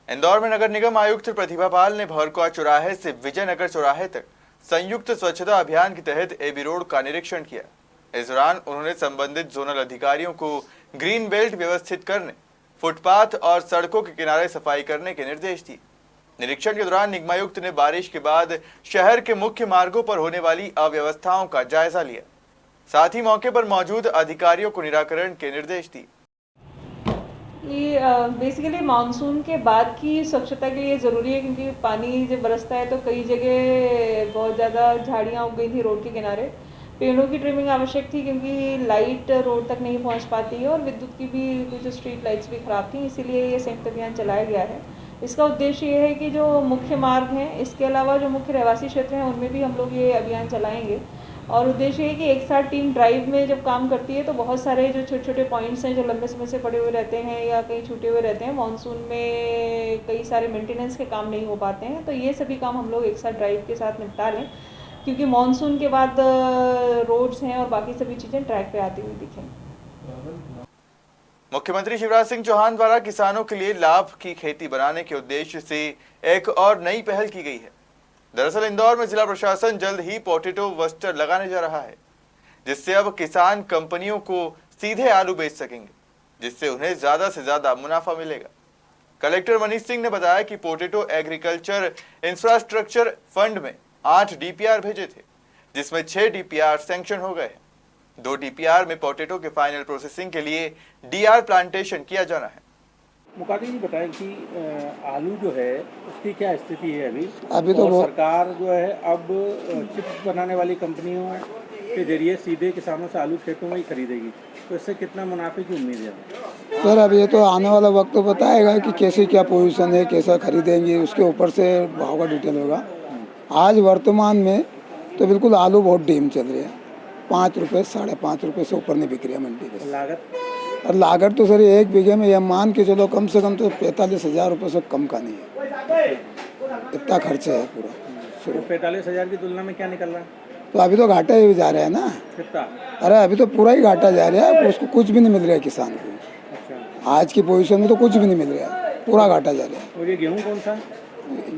इंदौर में नगर निगम आयुक्त प्रतिभा पाल ने भरकुआ चौराहे से विजयनगर चौराहे तक संयुक्त स्वच्छता अभियान के तहत एबी रोड का निरीक्षण किया। इस दौरान उन्होंने संबंधित जोनल अधिकारियों को ग्रीन बेल्ट व्यवस्थित करने, फुटपाथ और सड़कों के किनारे सफाई करने के निर्देश दिए। निरीक्षण के दौरान निगमायुक्त ने बारिश के बाद शहर के मुख्य मार्गों पर होने वाली अव्यवस्थाओं का जायजा लिया। साथ ही मौके पर मौजूद अधिकारियों को निराकरण के निर्देश दिए। ये बेसिकली मानसून के बाद की स्वच्छता के लिए ज़रूरी है, क्योंकि पानी जब बरसता है तो कई जगह बहुत ज़्यादा झाड़ियाँ उग गई थी रोड के किनारे। पेड़ों की ट्रिमिंग आवश्यक थी, क्योंकि लाइट रोड तक नहीं पहुंच पाती है और विद्युत की भी कुछ स्ट्रीट लाइट्स भी ख़राब थी, इसीलिए ये संयुक्त अभियान चलाया गया है। इसका उद्देश्य ये है कि जो मुख्य मार्ग हैं, इसके अलावा जो मुख्य रहवासी क्षेत्र हैं, उनमें भी हम लोग ये अभियान चलाएँगे। और उद्देश्य है कि एक साथ टीम ड्राइव में जब काम करती है तो बहुत सारे जो छोटे छोटे पॉइंट्स हैं जो लंबे समय से पड़े हुए रहते हैं या कहीं छूटे हुए रहते हैं, मानसून में कई सारे मेंटेनेंस के काम नहीं हो पाते हैं, तो ये सभी काम हम लोग एक साथ ड्राइव के साथ निपटा लें, क्योंकि मानसून के बाद रोड्स हैं और बाकी सभी चीज़ें ट्रैक पे आती हुई दिखें। मुख्यमंत्री शिवराज सिंह चौहान द्वारा किसानों के लिए लाभ की खेती बनाने के उद्देश्य से एक और नई पहल की गई है। दरअसल इंदौर में जिला प्रशासन जल्द ही पोटैटो वस्टर लगाने जा रहा है, जिससे अब किसान कंपनियों को सीधे आलू बेच सकेंगे, जिससे उन्हें ज्यादा से ज्यादा मुनाफा मिलेगा। कलेक्टर मनीष सिंह ने बताया कि पोटैटो एग्रीकल्चर इंफ्रास्ट्रक्चर फंड में 8 डीपीआर भेजे थे, जिसमें 6 डीपीआर सैंक्शन हो गए हैं। 2 डीपीआर में पोटैटो के फाइनल प्रोसेसिंग के लिए डीआर प्लांटेशन किया जाना है। मुकाती जी बताएं कि आलू जो है उसकी क्या स्थिति है अभी तो और सरकार जो है अब चिप्स बनाने वाली कंपनियों के जरिए सीधे किसानों से आलू खेतों में ही खरीदेगी, तो इससे कितना मुनाफे की उम्मीद है? सर अब ये तो आने वाला वक्त तो बताएगा कि कैसे क्या पोजीशन है, कैसा खरीदेंगे, उसके ऊपर से भाव का डिटेल होगा। आज वर्तमान में तो बिल्कुल आलू बहुत डीम चल रही है, 5 रुपये 5.5 रुपये से ऊपर नहीं बिक रही है मंडी में। लागत और लागत तो सर एक बीघे में यह मान के चलो कम से कम तो 45,000 रुपये से कम का नहीं है, इतना खर्चा है पूरा। तो 45,000 की तुलना में क्या निकल रहा है? तो अभी तो घाटा ही जा रहा है ना। कितना? अरे अभी तो पूरा ही घाटा जा रहा है, उसको कुछ भी नहीं मिल रहा है किसान को। अच्छा। आज की पोजीशन में तो कुछ भी नहीं मिल रहा है, पूरा घाटा जा रहा है। और ये गेहूँ कौन सा?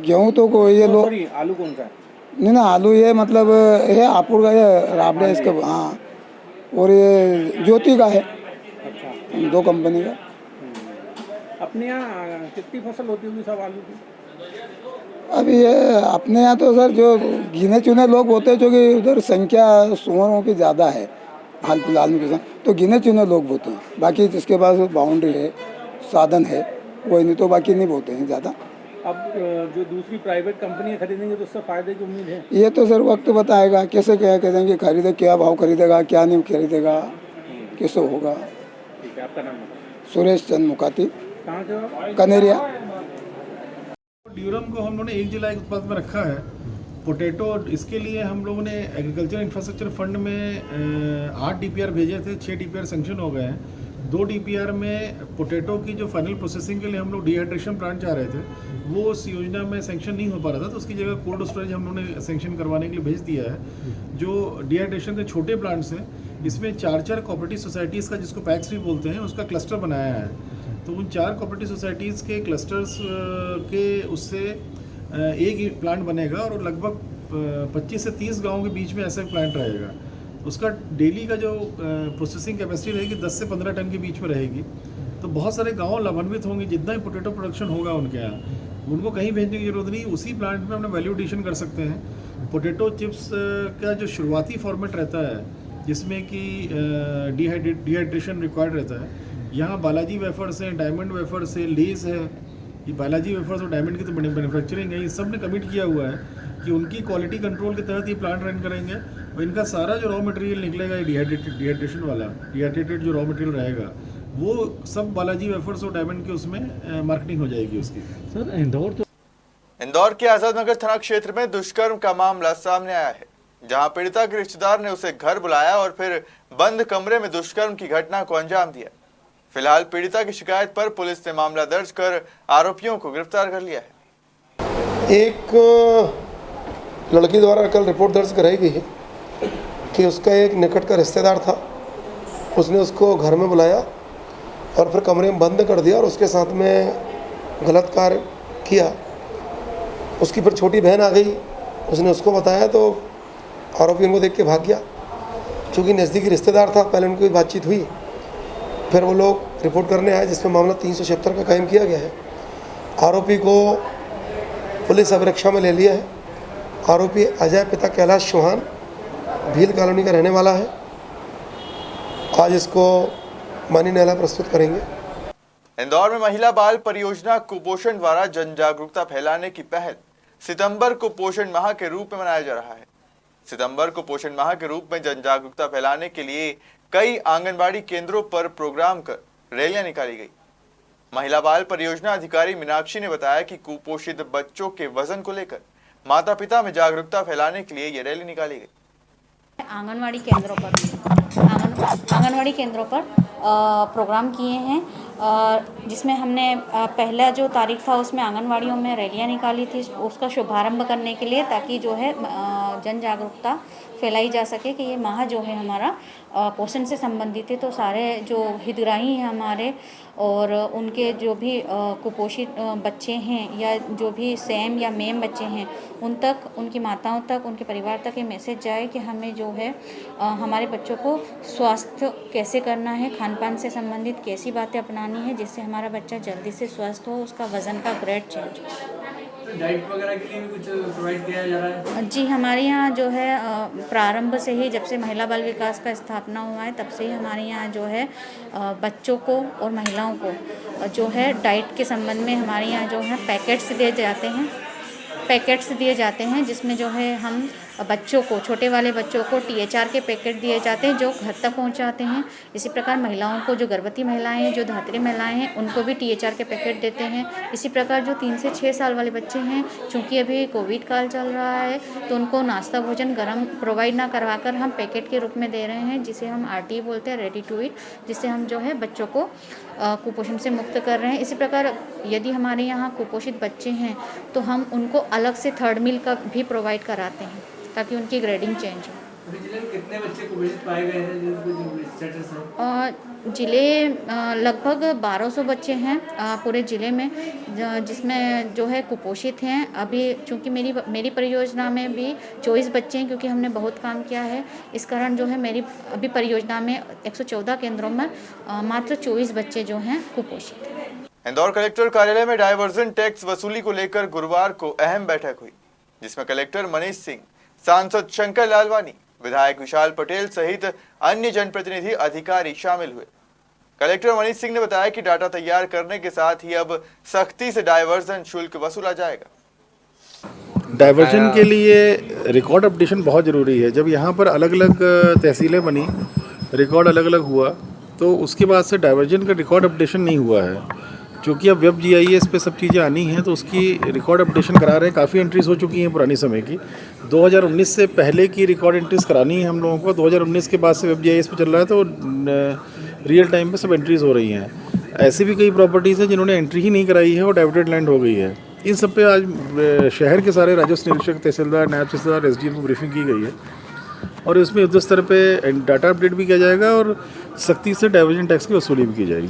गेहूँ तो कोई ये लोग आलू कौन सा? नहीं ना, आलू ये मतलब ये हापुड़ का है, राबड़े इसका, हाँ, और ये ज्योति का है। अच्छा। 2 कंपनी का। अपने यहाँ कितनी फसल होती होगी सब आलू की? अभी ये अपने यहाँ तो सर जो गिने चुने लोग होते हैं, जो कि उधर संख्या सुअरों की ज़्यादा है हाल फिलहाल में किसान, तो गिने चुने लोग बोते हैं। बाकी जिसके पास बाउंड्री है, साधन है, वही, नहीं तो बाकी नहीं बोते हैं ज़्यादा। अब जो दूसरी प्राइवेट कंपनी खरीदेंगे तो उससे फायदे की उम्मीद है? ये तो सर वक्त बताएगा, कैसे क्या करेंगे, खरीदे क्या भाव खरीदेगा, क्या नहीं खरीदेगा, कैसे होगा। ठीक है, आपका नाम? सुरेश चंद मुकाती, कहाँ के हो? कनेरिया। ड्यूरम को हम लोगों ने 1 जुलाई के उत्पाद में रखा है। पोटैटो, इसके लिए हम लोगों ने एग्रीकल्चर इंफ्रास्ट्रक्चर फंड में 8 डीपीआर भेजे थे, 6 डीपीआर सेंक्शन हो गए हैं। 2 डीपीआर में पोटैटो की जो फाइनल प्रोसेसिंग के लिए हम लोग डिहाइड्रेशन प्लांट चाह रहे थे, वो उस योजना में सेंक्शन नहीं हो पा रहा था, तो उसकी जगह कोल्ड स्टोरेज हम लोगों ने सेंक्शन करवाने के लिए भेज दिया है। जो डिहाइड्रेशन के छोटे प्लांट्स हैं, इसमें 4 कोऑपरेटिव सोसाइटीज़ का, जिसको पैक्स भी बोलते हैं, उसका क्लस्टर बनाया है। तो उन 4 कोऑपरेटिव सोसाइटीज़ के क्लस्टर्स के उससे एक प्लांट बनेगा और लगभग 25 से 30 गाँव के बीच में ऐसा प्लांट रहेगा। उसका डेली का जो प्रोसेसिंग कैपेसिटी रहेगी 10 से 15 टन के बीच में रहेगी। तो बहुत सारे गांव लाभान्वित होंगे, जितना ही पोटैटो प्रोडक्शन होगा उनके यहाँ, उनको कहीं भेजने की जरूरत नहीं, उसी प्लांट में अपना वैल्यू एडिशन कर सकते हैं। पोटैटो चिप्स का जो शुरुआती फॉर्मेट रहता है, जिसमें कि डिहाइड्रेशन रिक्वायर्ड रहता है, यहाँ बालाजी वेफर्स हैं, डायमंड वेफर्स है, लेस है। ये बालाजी वेफर्स और डायमंड की तो बड़ी मैन्युफैक्चरिंग है, ये सब ने कमिट किया हुआ है कि उनकी क्वालिटी कंट्रोल के तहत ये प्लांट रन करेंगे और इनका सारा जो रॉ मटेरियल निकलेगा, ये डिहाइड्रेशन वाला डिहाइड्रेटेड जो रॉ मटेरियल रहेगा, वो सब बालाजी वेफर्स और डायमंड के उसमें मार्केटिंग हो जाएगी उसकी। सर इंदौर के आजाद नगर थाना क्षेत्र में दुष्कर्म का मामला सामने आया है, जहां पीड़िता के रिश्तेदार ने उसे घर बुलाया और फिर बंद कमरे में दुष्कर्म की घटना को अंजाम दिया। फिलहाल पीड़िता की शिकायत पर पुलिस ने मामला दर्ज कर आरोपियों को गिरफ्तार कर लिया है। एक लड़की द्वारा कल रिपोर्ट दर्ज कराई गई है कि उसका एक निकट का रिश्तेदार था, उसने उसको घर में बुलाया और फिर कमरे में बंद कर दिया और उसके साथ में गलत कार्य किया। उसकी फिर छोटी बहन आ गई, उसने उसको बताया तो आरोपी उनको देख के भाग गया। चूँकि नज़दीकी रिश्तेदार था, पहले उनकी बातचीत हुई, फिर वो लोग रिपोर्ट करने आए जिसमें मामला 376 का कायम किया गया है। आरोपी को पुलिस अभिरक्षा में ले लिया है। आरोपी अजय पिता कैलाश चौहान भील कॉलोनी का रहने वाला है। आज इसको माननीय न्यायालय प्रस्तुत करेंगे। इंदौर में महिला बाल परियोजना कुपोषण द्वारा जन जागरूकता फैलाने की पहल सितंबर को पोषण माह के रूप में मनाया जा रहा है। सितंबर को पोषण माह के रूप में जन जागरूकता फैलाने के लिए कई आंगनबाड़ी केंद्रों पर प्रोग्राम कर रैलियां निकाली गई। महिला बाल परियोजना अधिकारी मीनाक्षी ने बताया कि कुपोषित बच्चों के वजन को लेकर माता पिता में जागरूकता फैलाने के लिए ये रैली निकाली गई। आंगनवाड़ी केंद्रों पर प्रोग्राम किए हैं, जिसमें हमने पहला जो तारीख था उसमें आंगनवाड़ियों में रैलियां निकाली थी उसका शुभारंभ करने के लिए, ताकि जो है जन जागरूकता फैलाई जा सके कि ये माह जो है हमारा पोषण से संबंधित है। तो सारे जो हितग्राही हैं हमारे और उनके जो भी कुपोषित बच्चे हैं या जो भी सैम या मेम बच्चे हैं, उन तक, उनकी माताओं तक, उनके परिवार तक ये मैसेज जाए कि हमें जो है हमारे बच्चों को स्वास्थ्य कैसे करना है, खान पान से संबंधित कैसी बातें अपनानी है जिससे हमारा बच्चा जल्दी से स्वस्थ हो, उसका वज़न का ग्रेड चेंज हो। डाइट वगैरह के लिए भी कुछ प्रोवाइड किया जा रहा है? जी, हमारे यहाँ जो है प्रारंभ से ही, जब से महिला बाल विकास का स्थापना हुआ है तब से ही हमारे यहाँ जो है बच्चों को और महिलाओं को जो है डाइट के संबंध में हमारे यहाँ जो है पैकेट्स दिए जाते हैं जिसमें जो है हम बच्चों को, छोटे वाले बच्चों को THR के पैकेट दिए जाते हैं जो घर तक पहुंचाते हैं। इसी प्रकार महिलाओं को, जो गर्भवती महिलाएं हैं, जो धात्री महिलाएं हैं, उनको भी THR के पैकेट देते हैं। इसी प्रकार जो 3 से 6 साल वाले बच्चे हैं, चूँकि अभी कोविड काल चल रहा है तो उनको नाश्ता भोजन गर्म प्रोवाइड ना करवाकर हम पैकेट के रूप में दे रहे हैं, जिसे हम RTE बोलते हैं, रेडी टू ईट, जिससे हम जो है बच्चों को कुपोषण से मुक्त कर रहे हैं। इसी प्रकार यदि हमारे यहाँ कुपोषित बच्चे हैं तो हम उनको अलग से 3rd मील का भी प्रोवाइड कराते हैं ताकि उनकी ग्रेडिंग चेंज हो। अभी जिले में कितने बच्चे कुपोषित पाए गए हैं जिनका स्टेटस है? जिले लगभग 1200 बच्चे हैं पूरे ज़िले में, जिसमें जो है कुपोषित हैं। अभी चूँकि मेरी परियोजना में भी 24 बच्चे हैं, क्योंकि हमने बहुत काम किया है, इस कारण जो है मेरी अभी परियोजना में 114 केंद्रों में मात्र 24 बच्चे जो हैं कुपोषित हैं। इंदौर कलेक्टर कार्यालय में डायवर्जन टैक्स वसूली को लेकर गुरुवार को अहम बैठक हुई, जिसमें कलेक्टर मनीष सिंह, सांसद शंकर लालवानी, विधायक विशाल पटेल सहित अन्य जनप्रतिनिधि अधिकारी शामिल हुए। कलेक्टर मनीष सिंह ने बताया कि डाटा तैयार करने के साथ ही अब सख्ती से डायवर्जन शुल्क वसूला जाएगा। डाइवर्जन के लिए रिकॉर्ड अपडेशन बहुत ज़रूरी है। जब यहाँ पर अलग अलग तहसीलें बनी, रिकॉर्ड अलग अलग हुआ, तो उसके बाद से डाइवर्जन का रिकॉर्ड अपडेशन नहीं हुआ है। क्योंकि अब वेब GIS पे सब चीज़ें आनी हैं तो उसकी रिकॉर्ड अपडेशन करा रहे हैं। काफ़ी एंट्रीज हो चुकी हैं पुरानी समय की। 2019 से पहले की रिकॉर्ड एंट्रीज करानी है हम लोगों को। 2019 के बाद से वेब GIS पे चल रहा है तो रियल टाइम पे सब एंट्रीज हो रही हैं। ऐसी भी कई प्रॉपर्टीज़ हैं जिन्होंने एंट्री ही नहीं कराई है और डाइवर्टेड लैंड हो गई है। इन सब पे आज शहर के सारे राजस्व निरीक्षक, तहसीलदार, नायब तहसीलदार, SDM को ब्रीफिंग की गई है और इसमें युद्ध स्तर पे डाटा अपडेट भी किया जाएगा और सख्ती से डाइवर्जन टैक्स की वसूली भी की जाएगी।